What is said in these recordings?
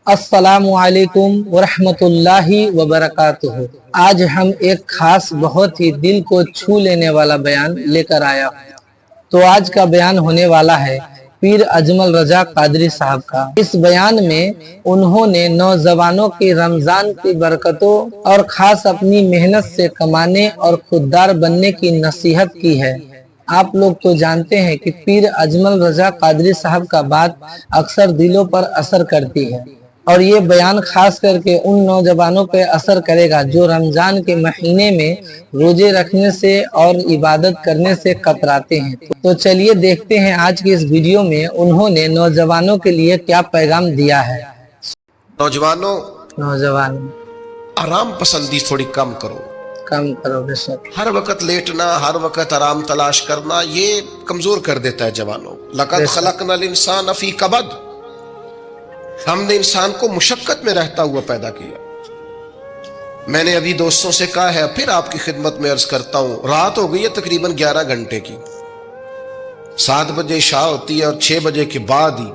अस्सलामु अलैकुम वरहमतुल्लाहि वबरकातुहू। आज हम एक खास बहुत ही दिल को छू लेने वाला बयान लेकर आया हूँ। तो आज का बयान होने वाला है पीर अजमल रजा कादरी साहब का। इस बयान में उन्होंने नौजवानों की रमजान की बरकतों और खास अपनी मेहनत से कमाने और खुददार बनने की नसीहत की है। आप लोग तो जानते हैं कि पीर अजमल रजा कादरी साहब का बात अक्सर दिलों पर असर करती है और ये बयान खास करके उन नौजवानों पे असर करेगा जो रमजान के महीने में रोजे रखने से और इबादत करने से कतराते हैं। तो चलिए देखते हैं आज की इस वीडियो में उन्होंने नौजवानों के लिए क्या पैगाम दिया है। नौजवान आराम पसंदी थोड़ी कम करो बेशक। हर वक्त लेटना, हर वक्त आराम तलाश करना, ये कमजोर कर देता है जवानों। लक़द खलक़नल इंसान फी कबद, हमने इंसान को मुशक्कत में रहता हुआ पैदा किया। मैंने अभी दोस्तों से कहा है, फिर आपकी खिदमत में अर्ज करता हूं, रात हो गई है तकरीबन 11 घंटे की। 7 बजे शाह होती है और 6 बजे के बाद ही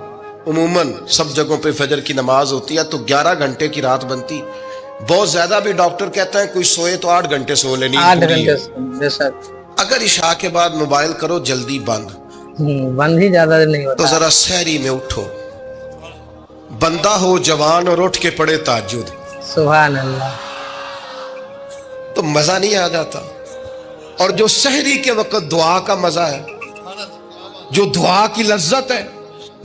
उमूमन सब जगहों पे फजर की नमाज होती है, तो 11 घंटे की रात बनती। बहुत ज्यादा भी डॉक्टर कहता है कोई सोए तो 8 घंटे सो लेनी। 8 घंटे। अगर इशा के बाद मोबाइल करो जल्दी बंद ही ज्यादा नहीं होता। तो जरा सहरी में उठो, बंदा हो जवान और उठ के पढ़े ताज्जुद, सुभान अल्लाह, तो मजा नहीं आ जाता। और जो सहरी के वक्त दुआ का मजा है, जो दुआ की लज्जत है,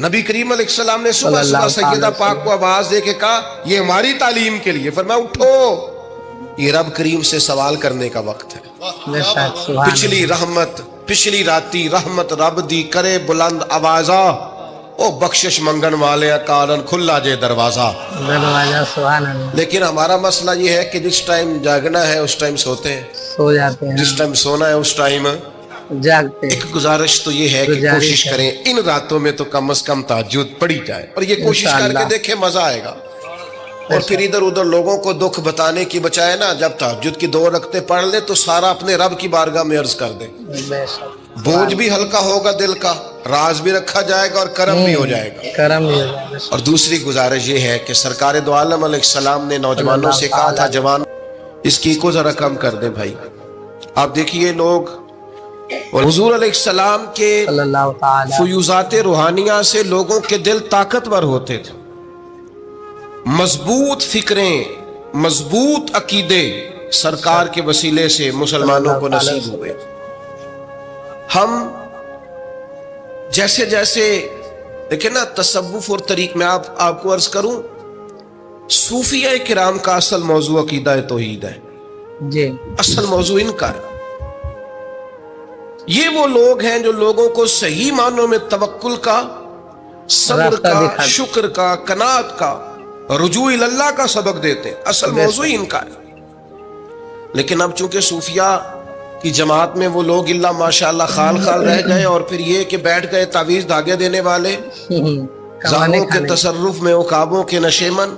नबी करीम अलैहिस्सलाम ने सुबह सुबह सैयदा पाक को आवाज दे के कहा, ये हमारी तालीम के लिए, फरमाया उठो, ये रब करीम से सवाल करने का वक्त है। पिछली राती रहमत रब दी करे बुलंद आवाजा, ओ बख्शिश मंगन वाले कारण खुला जे दरवाजा। सुभान अल्लाह। लेकिन हमारा मसला ये है कि जिस टाइम जागना है उस टाइम सो जाते हैं, जिस टाइम सोना है उस टाइम जागते हैं। एक गुजारिश तो ये है कि कोशिश करें इन रातों में तो कम से कम तहज्जुद पढ़ी जाए, और ये कोशिश करके देखें, मजा आएगा। और फिर इधर उधर लोगों को दुख बताने की बजाय ना, जब तहज्जुद की 2 रकते पढ़ ले तो सारा अपने रब की बारगाह में अर्ज कर दे, बोझ भी हल्का होगा, दिल का राज भी रखा जाएगा और करम भी हो जाएगा। और दूसरी गुजारिश ये है कि सरकार दो आलम अलैहिस्सलाम ने नौजवानों से कहा था, जवान इसकी को जरा कम कर दे भाई। आप देखिए लोग और हुजूर अलैहिस्सलाम के फुयूज़ात रूहानिया से लोगों के दिल ताकतवर होते थे, मजबूत फिक्रें, मजबूत अकीदे सरकार के वसीले से मुसलमानों को नसीब हुए। हम जैसे जैसे देखे ना, तसव्वुफ और तरीक में आपको अर्ज करूं, सूफिया किराम का असल मौजू अकीदा तौहीद है जी, असल मौजू इनका है। ये वो लोग हैं जो लोगों को सही मानों में तवक्कुल का, सब्र का, शुक्र का, कनात का, रुजू इल्लाह का सबक देते हैं। असल मौजू इनका है। लेकिन अब चूंकि सूफिया की जमात में वो लोग इल्ला माशाअल्लाह खाल रह गए, और फिर ये कि बैठ गए तावीज धागे देने वाले, जामों के तसर्रुफ में उकाबों के नशेमन,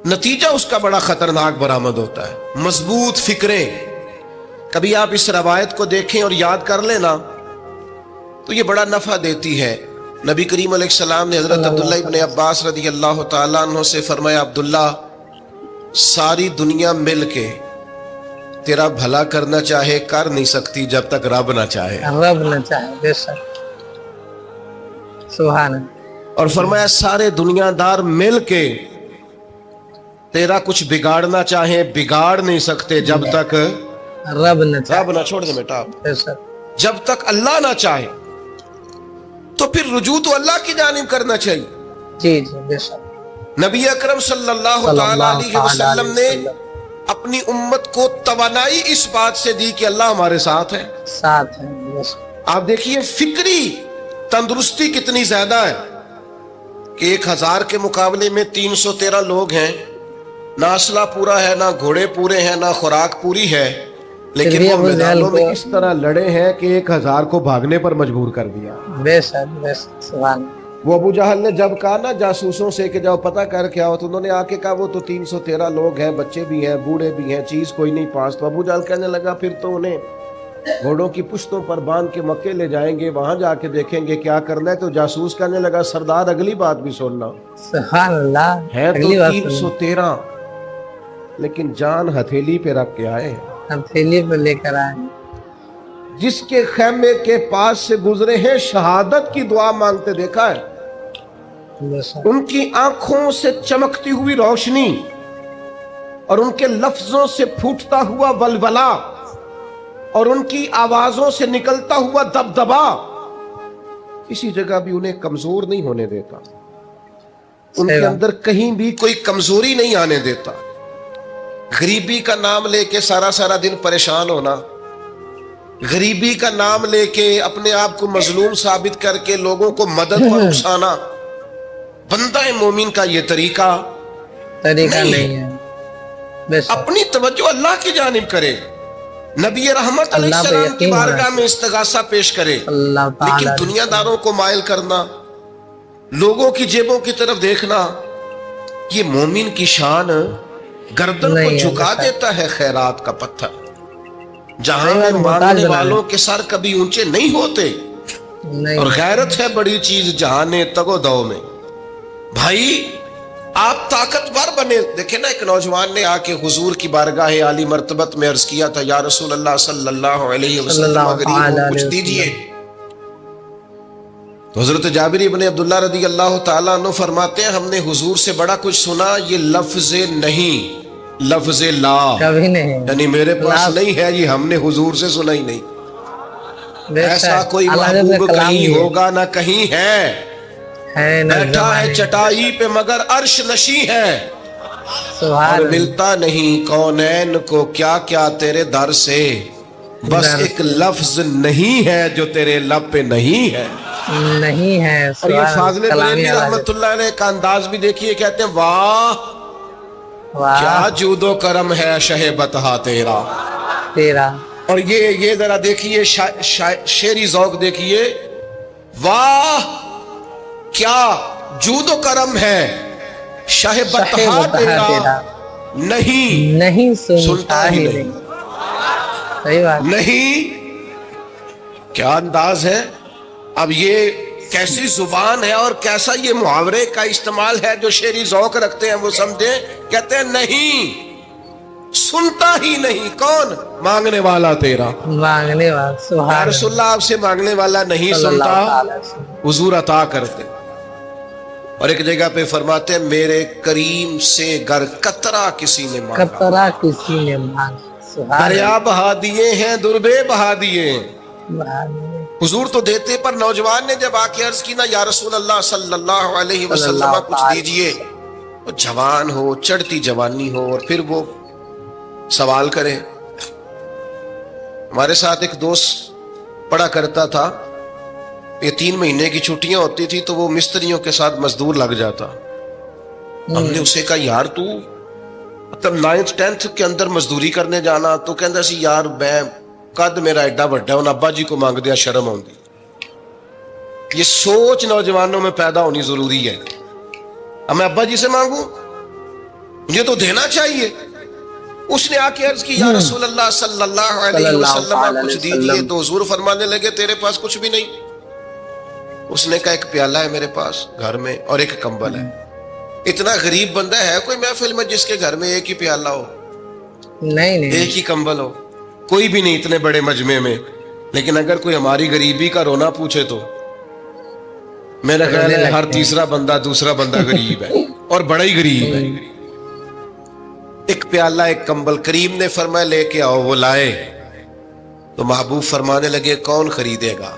नतीजा उसका बड़ा खतरनाक बरामद होता है। मजबूत फिक्रें, कभी आप इस रवायत को देखें और याद कर लेना तो ये बड़ा नफा देती है। नबी करीम अलैहिस्सलाम ने हजरत अब्दुल्ला इब्न अब्बास रदी अल्लाह तआला अन्हु से फरमाया, अब्दुल्ला सारी दुनिया मिल के तेरा भला करना चाहे कर नहीं सकती जब तक रब ना चाहे। बेशक, सुभान। और फरमाया सारे दुनियादार मिल के तेरा कुछ बिगाड़ना चाहे बिगाड़ नहीं सकते जब तक रब ना छोड़ दे बेटा। जब तक अल्लाह ना चाहे, तो फिर रुजू तो अल्लाह की जानिब करना चाहिए। जी जी बेशक। नबी अकरम सल्लल्लाहु अलैहि वसल्लम ने अपनी उम्मत को तवानाई इस बात से दी कि अल्लाह हमारे साथ है। आप देखिए फिक्री तंदुरुस्ती कितनी ज्यादा है कि 1000 के मुकाबले में 313 लोग हैं, ना असला पूरा है, ना घोड़े पूरे हैं, ना खुराक पूरी है, लेकिन वो मैदानों में इस तरह लड़े हैं कि 1000 को भागने पर मजबूर कर दिया। वो अबू जहल ने जब कहा ना जासूसों से कि जाओ पता करके आओ, तो उन्होंने आके कहा वो तो 313 लोग हैं, बच्चे भी हैं, बूढ़े भी हैं, चीज कोई नहीं पास। तो अबू जहल कहने लगा फिर तो उन्हें گھوڑوں کی پشتوں پر باندھ کے مکے لے جائیں گے, وہاں جا کے دیکھیں گے کیا کرنا ہے. تو جاسوس کہنے لگا سردار اگلی بات بھی سننا, سبحان اللہ, ہے تو اگلی بات 313 لیکن جان ہتھیلی پہ رکھ کے آئے, ہتھیلی پہ لے کر آئے. جس کے خیمے کے پاس سے گزرے ہیں شہادت کی دعا مانگتے دیکھا ہے. ان کی آنکھوں سے چمکتی ہوئی روشنی اور ان کے لفظوں سے پھوٹتا ہوا ولولہ اور ان کی آوازوں سے نکلتا ہوا دبدبا کسی جگہ بھی انہیں کمزور نہیں ہونے دیتا. ان کے اندر کہیں بھی کوئی کمزوری نہیں آنے دیتا. غریبی کا نام لے کے سارا دن پریشان ہونا, غریبی کا نام لے کے اپنے آپ کو مظلوم ثابت کر کے لوگوں کو مدد پر اکسانا, بندہ مومن کا یہ طریقہ نہیں ہے. اپنی توجہ اللہ کی جانب کرے, نبی رحمت علیہ السلام کی بارگاہ میں استغاثہ پیش کرے. لیکن دنیا داروں کو مائل کرنا, لوگوں کی جیبوں کی طرف دیکھنا, یہ مومن کی شان گردن کو جھکا دیتا ہے خیرات کا پتھر. جہاں میں مانگنے والوں کے سر کبھی اونچے نہیں ہوتے, اور غیرت ہے بڑی چیز جہانے تگو دو میں. بھائی آپ طاقتور بنے. دیکھیں نا, ایک نوجوان نے آ کے حضور کی بارگاہ عالی مرتبت میں عرض کیا تھا, یا رسول اللہ صلی اللہ علیہ وسلم غریب کو کچھ دیجئے. حضرت جابر بن عبداللہ رضی اللہ تعالیٰ عنہ فرماتے ہیں, ہم نے حضور سے بڑا کچھ سنا, یہ لفظ نہیں, لفظ لا, یعنی میرے پاس نہیں ہے, یہ ہم نے حضور سے سنا ہی نہیں. ایسا کوئی محبوب کہیں ہوگا نہ کہیں ہے, بیٹھا ہے چٹائی پہ مگر عرش نشیں ہے, اور ملتا نہیں کونین کو کیا کیا تیرے در سے, بس ایک لفظ نہیں ہے جو تیرے لب پہ نہیں ہے. اور یہ فاضل بریلوی رحمت اللہ علیہ کا انداز بھی دیکھیے, کہتے ہیں واہ کیا جود و کرم ہے شہ بتہا تیرا. اور یہ ذرا دیکھیے شعری ذوق دیکھیے, واہ کیا جود و کرم ہے شہ بتہا تیرا, نہیں سنتا ہی نہیں. نہیں, کیا انداز ہے. اب یہ کیسی زبان ہے اور کیسا یہ محاورے کا استعمال ہے, جو شعری ذوق رکھتے ہیں وہ سمجھیں. کہتے ہیں نہیں سنتا ہی نہیں, کون مانگنے والا تیرا, مانگنے والا. یا رسول اللہ آپ سے مانگنے والا نہیں سنتا, حضور عطا کرتے. اور ایک جگہ پہ فرماتے ہیں, میرے کریم سے گر قطرہ کسی نے مانگا, دریا بہا دیے ہیں دربے بہا دیے ہیں. حضور تو دیتے, پر نوجوان نے جب آ کے عرض کی نا, یا رسول اللہ صلی اللہ علیہ وسلم کچھ دیجئے, جوان ہو, چڑھتی جوانی ہو, اور پھر وہ سوال کرے. ہمارے ساتھ ایک دوست پڑھا کرتا تھا, یہ 3 مہینے کی چھٹیاں ہوتی تھی تو وہ مستریوں کے ساتھ مزدور لگ جاتا. ہم نے اسے کہا یار تو مطلب 9th 10th کے اندر مزدوری کرنے جانا, تو کہندا سی یار میں قد میرا ایڈا بڑا ہے, ان ابا جی کو مانگ دیا شرم آندی. یہ سوچ نوجوانوں میں پیدا ہونی ضروری ہے. اب میں ابا جی سے مانگوں, مجھے تو دینا چاہیے. اس نے آ کے عرض کی, یا رسول اللہ صلی اللہ علیہ وسلم کچھ دیجئے. تو حضور فرمانے لگے تیرے پاس کچھ بھی نہیں. اس نے کہا ایک پیالہ ہے میرے پاس گھر میں اور ایک کمبل ہے. اتنا غریب بندہ ہے کوئی محفل میں جس کے گھر میں ایک ہی پیالہ ہو, نہیں, ایک ہی کمبل ہو؟ کوئی بھی نہیں اتنے بڑے مجمع میں. لیکن اگر کوئی ہماری غریبی کا رونا پوچھے تو میرا خیال ہے ہر تیسرا بندہ دوسرا بندہ غریب ہے, اور بڑا ہی غریب ہے. ایک پیالہ ایک کمبل. کریم نے فرمایا لے کے آؤ. وہ لائے تو محبوب فرمانے لگے کون خریدے گا؟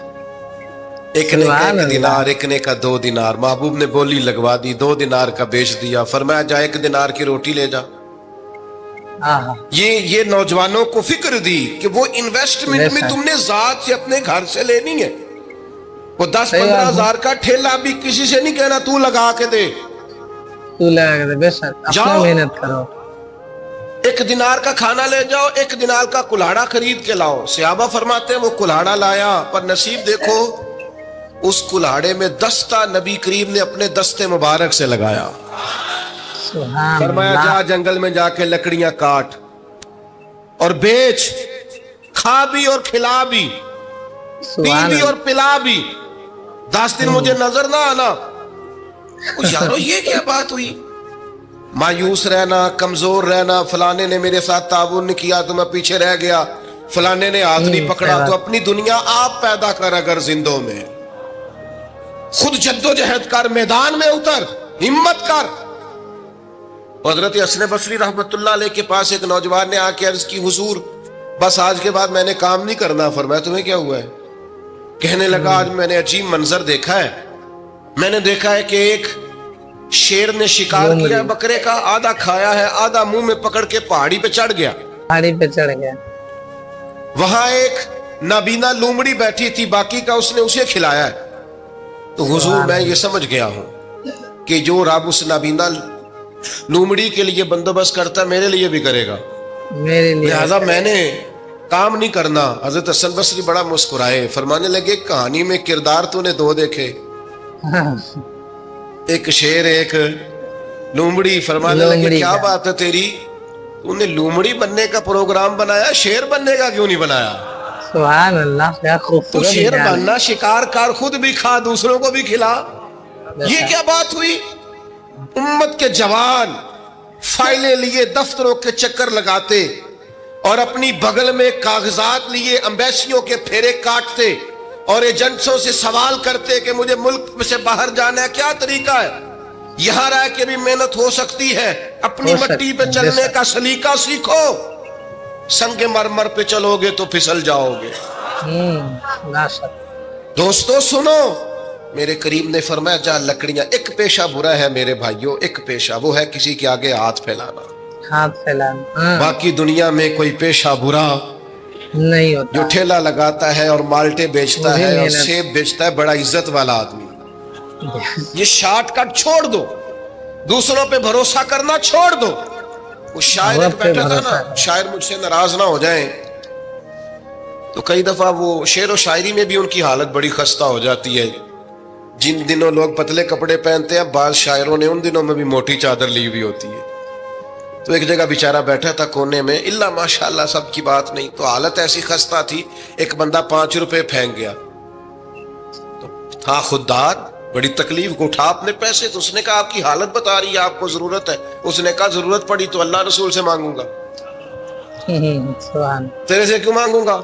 ایک نے کہا 1 دینار, ایک نے کہا 2 دینار. محبوب نے بولی لگوا دی, 2 دینار کا بیچ دیا. فرمایا جا 1 دینار کی روٹی لے جا. یہ نوجوانوں کو فکر دی کہ وہ انویسٹمنٹ میں تم نے ذات سے اپنے گھر سے لینی ہے. وہ 10-15 ہزار کا ٹھیلا بھی کسی سے نہیں کہنا تو لگا کے دے, بے شک اپنا محنت کرو. 1 دینار کا کھانا لے جاؤ, 1 دینار کا کلاڑا خرید کے لاؤ. صحابہ فرماتے ہیں وہ کلاڑا لایا, پر نصیب دیکھو اس کلاڑے میں دستہ نبی کریم نے اپنے دستے مبارک سے لگایا. فرمایا جا جنگل میں جا کے لکڑیاں کاٹ اور بیچ, کھا بھی اور کھلا بھی، پی سبحان بھی اللہ، اور پلا بھی، 10 دن مجھے نظر نہ آنا۔ یارو یہ کیا بات ہوئی؟ مایوس رہنا، کمزور رہنا، فلانے نے میرے ساتھ تعاون نہیں کیا تو میں پیچھے رہ گیا، فلانے نے ہاتھ نہیں پکڑا، تو اپنی دنیا آپ پیدا کر، اگر زندوں میں خود جدوجہد کر، میدان میں اتر، ہمت کر۔ حضرت حسن بصری رحمت اللہ علیہ کے پاس ایک نوجوان نے آ کے عرض کی، حضور بس آج کے بعد میں نے کام نہیں کرنا۔ فرمایا تمہیں کیا ہوا ہے؟ کہنے لگا آج میں نے عجیب منظر دیکھا ہے، میں نے دیکھا ہے کہ ایک شیر نے شکار کیا بکرے کا، آدھا کھایا ہے، آدھا منہ میں پکڑ کے پہاڑی پہ چڑھ گیا، پہاڑی پہ چڑھ گیا، وہاں ایک نابینا لومڑی بیٹھی تھی، باقی کا اس نے اسے کھلایا ہے۔ تو حضور میں یہ سمجھ گیا ہوں کہ جو رب اس نابینا لومڑی کے لیے بندوبست کرتا ہے میرے لیے بھی کرے گا، میرے لیے لہذا میں نے کام نہیں کرنا۔ حضرت حسن بصری بڑا مسکرائے، فرمانے لگے کہانی میں کردار تو نے 2 دیکھے، ایک شیر ایک لومڑی۔ فرمانے لگے کیا بات ہے تیری، تو نے لومڑی بننے کا پروگرام بنایا، شیر بننے کا کیوں نہیں بنایا؟ سبحان اللہ، کیا تو خوبصورت شیر بیان۔ بننا، شکار کر، خود بھی کھا، دوسروں کو بھی کھلا۔ یہ کیا بات ہوئی؟ امت کے جوان فائلیں لیے دفتروں کے چکر لگاتے اور اپنی بغل میں کاغذات لیے امبیسیوں کے پھیرے کاٹتے اور ایجنٹوں سے سوال کرتے کہ مجھے ملک سے باہر جانا ہے، کیا طریقہ ہے؟ یہاں رہ کے بھی محنت ہو سکتی ہے، اپنی مٹی پہ چلنے کا سلیقہ سیکھو، سنگ مرمر پہ چلو گے تو پھسل جاؤ گے۔ دوستو سنو، میرے کریم نے فرمایا جا لکڑیاں، ایک پیشہ برا ہے میرے بھائیوں، ایک پیشہ، وہ ہے کسی کے آگے ہاتھ پھیلانا، ہاتھ پھیلانا، باقی دنیا میں کوئی پیشہ برا نہیں ہوتا۔ جو ٹھیلا لگاتا ہے اور مالٹے بیچتا ہے اور سیب بیچتا ہے، بڑا عزت والا آدمی، یہ شارٹ کٹ چھوڑ دو، دوسروں پہ بھروسہ کرنا چھوڑ دو۔ وہ شاعر ایک بیٹھا تھا نا، شاعر مجھ سے ناراض نہ ہو جائیں، تو کئی دفعہ وہ شعر و شاعری میں بھی ان کی حالت بڑی خستہ ہو جاتی ہے۔ جن دنوں لوگ پتلے کپڑے پہنتے ہیں، بعض شاعروں نے ان دنوں میں بھی موٹی چادر لی ہوئی ہوتی ہے۔ تو ایک جگہ بیچارہ بیٹھا تھا کونے میں، اللہ ماشاءاللہ سب کی بات نہیں، تو حالت ایسی خستہ تھی، ایک بندہ 5 روپے پھینک گیا، تو تھا خوددار، بڑی تکلیف کو اٹھا اپنے پیسے، تو اس نے کہا آپ کی حالت بتا رہی ہے، آپ کو ضرورت ہے۔ اس نے کہا ضرورت پڑی تو اللہ رسول سے مانگوں گا، تیرے سے کیوں مانگوں گا؟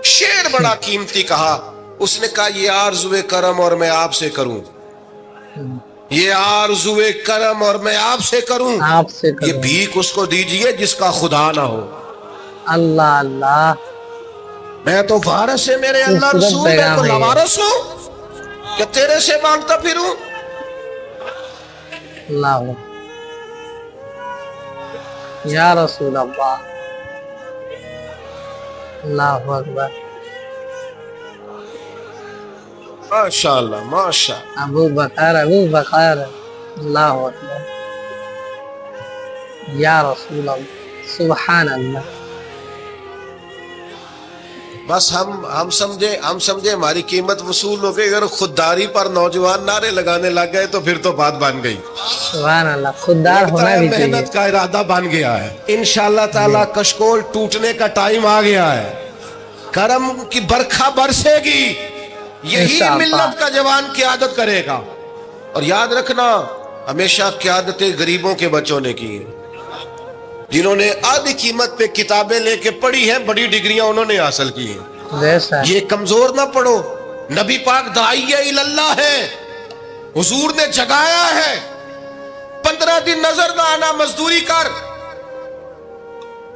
شعر بڑا قیمتی کہا، اس نے کہا یہ آرزوئے کرم اور میں آپ سے کروں، یہ آرزوئے کرم اور میں آپ سے کروں، یہ بھیک اس کو دیجئے جس کا خدا نہ ہو۔ اللہ اللہ، میں تو وارث ہے میرے اللہ رسول، میں تو لوارث ہوں کہ تیرے سے مانگتا پھروں؟ اللہ یا رسول اللہ، اللہ اکبر، ماشاءاللہ ماشاء ابو بکر اللہ اکبر، یا رسول اللہ، سبحان اللہ۔ بس ہم سمجھے ہماری قیمت وصول ہو گئی، اگر خودداری پر نوجوان نعرے لگانے لگ گئے تو پھر تو بات بن گئی۔ سبحان اللہ، خوددار ہونا بھی چاہیے، محنت کا ارادہ بن گیا ہے، انشاءاللہ تعالی کشکول ٹوٹنے کا ٹائم آ گیا ہے، کرم کی برکھا برسے گی، یہی ملت کا جوان قیادت کرے گا۔ اور یاد رکھنا، ہمیشہ قیادتیں غریبوں کے بچوں نے کی ہیں، جنہوں نے آدھی قیمت پہ کتابیں لے کے پڑھی ہیں، بڑی ڈگریاں انہوں نے حاصل کی ہیں۔ یہ کمزور نہ پڑھو، نبی پاک داعیہ اللہ ہے، حضور نے جگایا ہے، 15 دن نظر نہ آنا، مزدوری کر۔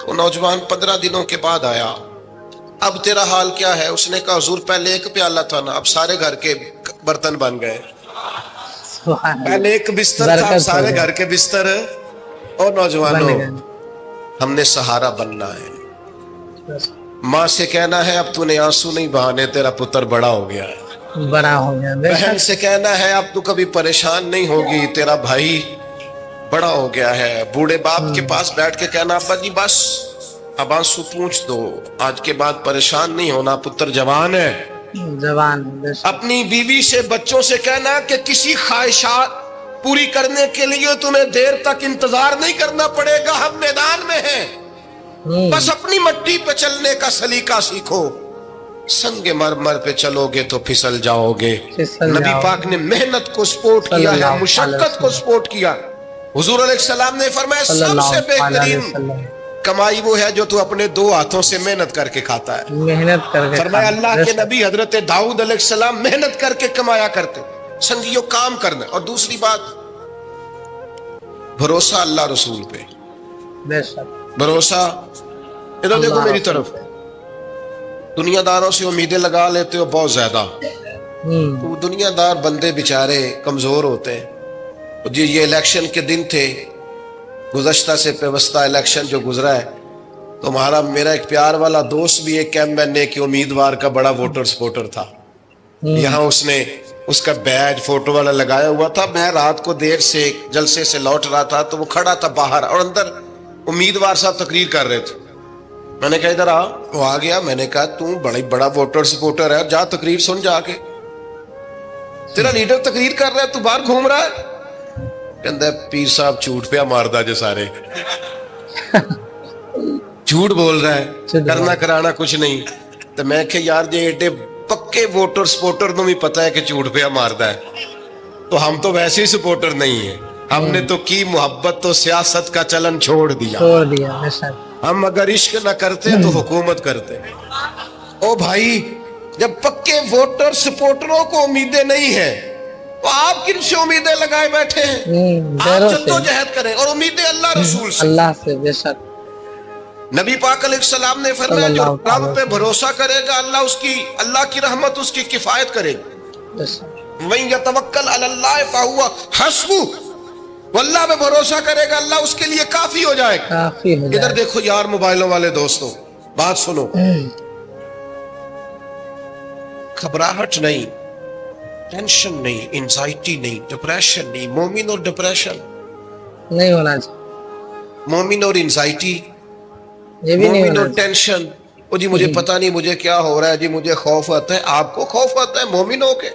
وہ نوجوان 15 دنوں کے بعد آیا، اب تیرا حال کیا ہے؟ اس نے کہا حضور پہلے ایک پیالہ تھا نا، اب سارے گھر کے برتن بن گئے، پہلے ایک بستر تھا، سارے گھر کے بستر۔ اور نوجوانوں، ہم نے سہارا بننا ہے، ماں سے کہنا ہے اب تو نے آنسو نہیں بہانے، تیرا پتر بڑا ہو گیا ہے، بڑا ہو گیا، بہن سے کہنا ہے اب تو کبھی پریشان نہیں ہوگی، تیرا بھائی بڑا ہو گیا ہے، بوڑھے باپ کے پاس بیٹھ کے کہنا ابا جی بس اب آنسو پوچھ دو، آج کے بعد پریشان نہیں ہونا، پتر جوان ہے، جوان۔ اپنی بیوی سے بچوں سے کہنا کہ کسی خواہشات پوری کرنے کے لیے تمہیں دیر تک انتظار نہیں کرنا پڑے گا، ہم میدان میں ہیں، बस अपनी मट्टी पे चलने का सलीका सीखो, संगे मरमर पे चलोगे तो फिसल जाओगे। नबी पाक ने मेहनत को सपोर्ट किया है, मुशक्कत को सपोर्ट किया। हुजूर अलैहिस्सलाम ने फरमाया सबसे बेहतरीन कमाई वो है जो तू अपने दो हाथों से मेहनत करके खाता है। मेहनत करके फरमाया अल्लाह के नबी हजरत दाऊद अलैहिस्सलाम मेहनत करके कमाया करते। संगियों काम करना। और दूसरी बात, भरोसा अल्लाह रसूल पे, भरोसा। इधर देखो मेरी तरफ, दुनियादारों से उम्मीदें लगा लेते हो बहुत ज्यादा, तो दुनियादार बंदे बेचारे कमजोर होते हैं। जी ये इलेक्शन के दिन थे, गुज़श्ता से पेवस्ता इलेक्शन जो गुजरा है, तो हमारा मेरा एक प्यार वाला दोस्त भी एक कैंपेन के उम्मीदवार का बड़ा वोटर सपोर्टर था। यहाँ उसने उसका बैज फोटो वाला लगाया हुआ था। मैं रात को देर से जलसे से लौट रहा था, तो वो खड़ा था बाहर और अंदर उम्मीदवार साहब तकरीर कर रहे थे। मैंने कहा इधर आ, वो आ गया। मैंने कहा तू बड़ा वोटर सपोर्टर है, जा तकरीर सुन जाके, तेरा लीडर तकरीर कर रहा है, तू बाहर घूम रहा है। कहता है पीर साहब झूठ पे मारदा जे सारे झूठ बोल रहा है, करना कराना कुछ नहीं। तो मैं कहा यार जे एडे पक्के वोटर सपोर्टर को भी पता है कि झूठ पे मारदा है, तो हम तो वैसे ही सपोर्टर नहीं है। हमने तो की मोहब्बत तो सियासत का चलन छोड़ दिया। हम अगर इश्क न करते तो हुकूमत करते। ओ भाई, जब पक्के वोटर सपोर्टरों को उम्मीदें नहीं है तो आप किन से उम्मीदें लगाए बैठे हैं? आप जद्दोजहद करें और उम्मीदें अल्लाह रसूल से, अल्लाह से। बेशक नबी पाक अलैहिस्सलाम ने फरमाया जो रब पे भरोसा करेगा अल्लाह की रहमत उसकी किफायत करेगी। वहीं यतवक्कल अलल्लाह फहुवा हस्बु, अल्लाह पे भरोसा करेगा अल्लाह उसके लिए काफी हो जाएगा। इधर देखो यार मोबाइलों वाले दोस्तों, बात सुनो, घबराहट नहीं, टेंशन नहीं, एंजाइटी नहीं, डिप्रेशन नहीं। मोमिन और डिप्रेशन नहीं होना चाहिए, मोमिन और एंजाइटी, ये भी नहीं मोमिन होना और टेंशन। ओ जी मुझे पता नहीं मुझे क्या हो रहा है, जी मुझे खौफ आता है। आपको खौफ आता है मोमिन होके?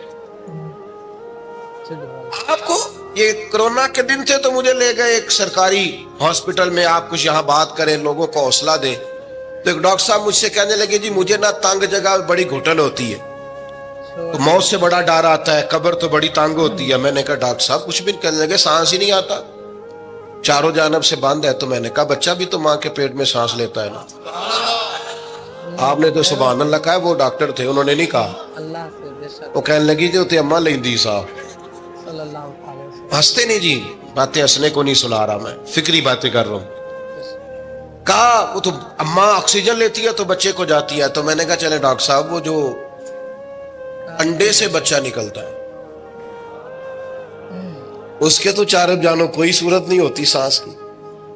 आपको ये कोरोना के दिन थे तो मुझे ले गए एक सरकारी हॉस्पिटल में, आप कुछ यहाँ बात करें, लोगों को हौसला दें। तो एक डॉक्टर साहब मुझसे कहने लगे जी मुझे ना तंग जगह बड़ी घुटन होती है, तो मौत से बड़ा डर आता है, कब्र तो बड़ी तंग होती है। मैंने कहा डॉक्टर साहब कुछ भी। कहने लगे सांस ही नहीं आता, चारों जानब से बंद है। तो मैंने कहा बच्चा भी तो माँ के पेट में सांस लेता है ना। आपने तो सुभान अल्लाह कहा, वो डॉक्टर थे, उन्होंने नहीं कहा। वो कहने लगी जो ते अम्मा लेंदी साहब, हंसते नहीं जी, बातें हंसने को नहीं सुना रहा मैं, फिक्री बातें कर रहा हूं। कहा वो तो अम्मा ऑक्सीजन लेती है तो बच्चे को जाती है। तो मैंने कहा चले डॉक्टर साहब वो जो अंडे से बच्चा निकलता है उसके तो चारों जानो कोई सूरत नहीं होती सांस की।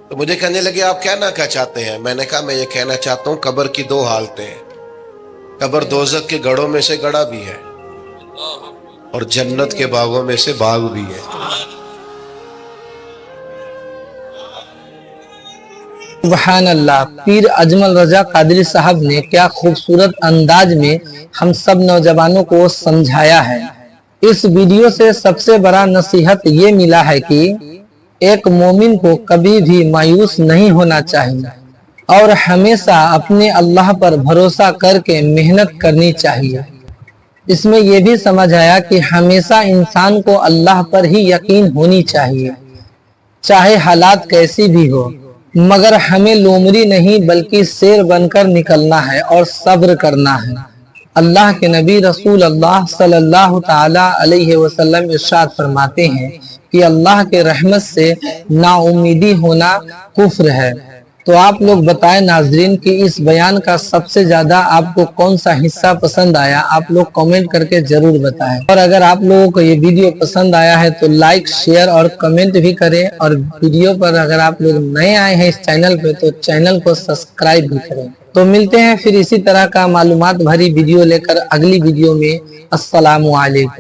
तो मुझे कहने लगे आप कहना क्या चाहते हैं? मैंने कहा मैं ये कहना चाहता हूं कब्र की दो हालतें हैं, कब्र दोज़ख के गढ़ों में से गड़ा भी है और जन्नत के बागों में से बाग भी है। सुभान अल्लाह। पीर अजमल रजा कादरी साहब ने क्या खूबसूरत अंदाज में हम सब नौजवानों को समझाया है। इस वीडियो से सबसे बड़ा नसीहत ये मिला है कि एक मोमिन को कभी भी मायूस नहीं होना चाहिए और हमेशा अपने अल्लाह पर भरोसा करके मेहनत करनी चाहिए। इसमें यह भी समझ आया कि हमेशा इंसान को अल्लाह पर ही यकीन होनी चाहिए, चाहे हालात कैसी भी हो, मगर हमें लोमड़ी नहीं बल्कि शेर बनकर निकलना है और सब्र करना है। अल्लाह के नबी रसूल अल्लाह सल्लल्लाहु ताला अलैहि वसल्लम इरशाद फरमाते हैं कि अल्लाह के रहमत से नाउमीदी होना कुफ्र है। तो आप लोग बताएं नाजरीन कि इस बयान का सबसे ज्यादा आपको कौन सा हिस्सा पसंद आया, आप लोग कमेंट करके जरूर बताएं। और अगर आप लोगों को ये वीडियो पसंद आया है तो लाइक, शेयर और कमेंट भी करें। और वीडियो पर अगर आप लोग नए आए हैं इस चैनल पे तो चैनल को सब्सक्राइब भी करें। तो मिलते हैं फिर इसी तरह का मालूमात भरी वीडियो लेकर अगली वीडियो में। अस्सलामु अलैकुम।